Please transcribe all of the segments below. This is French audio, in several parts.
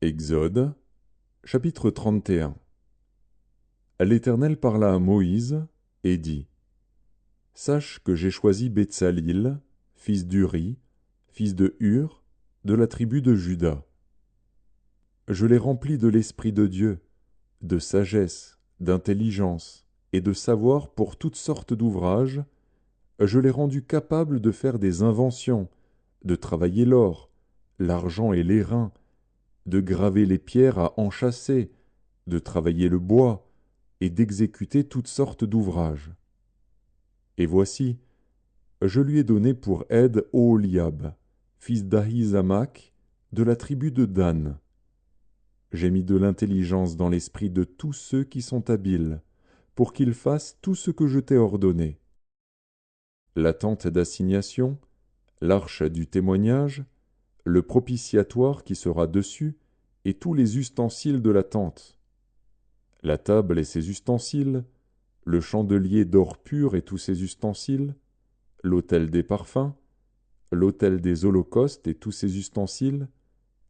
Exode, chapitre 31. L'Éternel parla à Moïse et dit : Sache que j'ai choisi Betsalil, fils d'Uri, fils de Hur, de la tribu de Juda. Je l'ai rempli de l'Esprit de Dieu, de sagesse, d'intelligence et de savoir pour toutes sortes d'ouvrages. Je l'ai rendu capable de faire des inventions, de travailler l'or, l'argent et l'airain, de graver les pierres à enchâsser, de travailler le bois et d'exécuter toutes sortes d'ouvrages. Et voici, je lui ai donné pour aide Oholiab, fils d'Ahisamach, de la tribu de Dan. J'ai mis de l'intelligence dans l'esprit de tous ceux qui sont habiles, pour qu'ils fassent tout ce que je t'ai ordonné. La tente d'assignation, l'arche du témoignage, le propitiatoire qui sera dessus, et tous les ustensiles de la tente, la table et ses ustensiles, le chandelier d'or pur et tous ses ustensiles, l'autel des parfums, l'autel des holocaustes et tous ses ustensiles,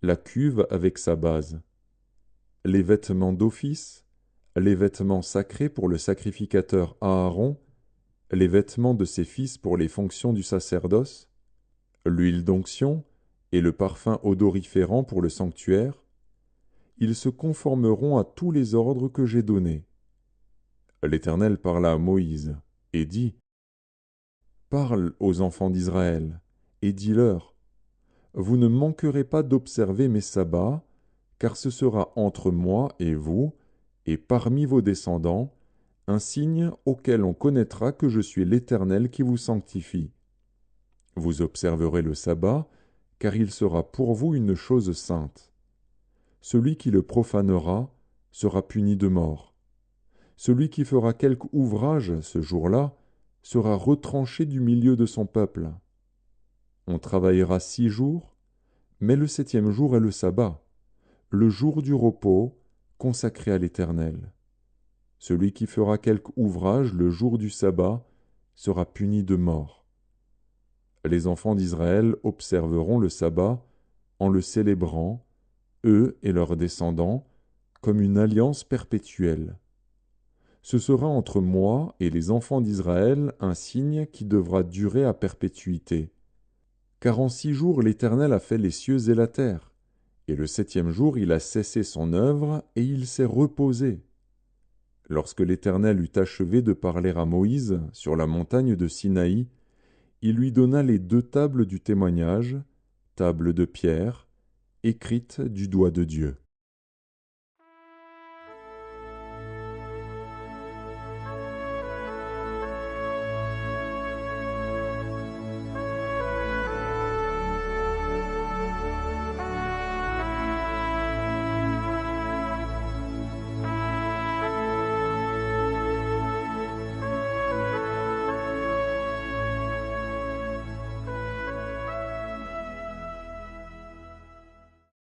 la cuve avec sa base, les vêtements d'office, les vêtements sacrés pour le sacrificateur Aaron, les vêtements de ses fils pour les fonctions du sacerdoce, l'huile d'onction et le parfum odoriférant pour le sanctuaire. Ils se conformeront à tous les ordres que j'ai donnés. L'Éternel parla à Moïse et dit : Parle aux enfants d'Israël et dis-leur : Vous ne manquerez pas d'observer mes sabbats, car ce sera entre moi et vous, et parmi vos descendants, un signe auquel on connaîtra que je suis l'Éternel qui vous sanctifie. Vous observerez le sabbat, car il sera pour vous une chose sainte. Celui qui le profanera sera puni de mort. Celui qui fera quelque ouvrage ce jour-là sera retranché du milieu de son peuple. On travaillera 6 jours, mais le 7e jour est le sabbat, le jour du repos consacré à l'Éternel. Celui qui fera quelque ouvrage le jour du sabbat sera puni de mort. Les enfants d'Israël observeront le sabbat en le célébrant, eux et leurs descendants, comme une alliance perpétuelle. Ce sera entre moi et les enfants d'Israël un signe qui devra durer à perpétuité. Car en 6 jours l'Éternel a fait les cieux et la terre, et le 7e jour il a cessé son œuvre et il s'est reposé. Lorsque l'Éternel eut achevé de parler à Moïse sur la montagne de Sinaï, il lui donna les 2 tables du témoignage, tables de pierre, écrites du doigt de Dieu.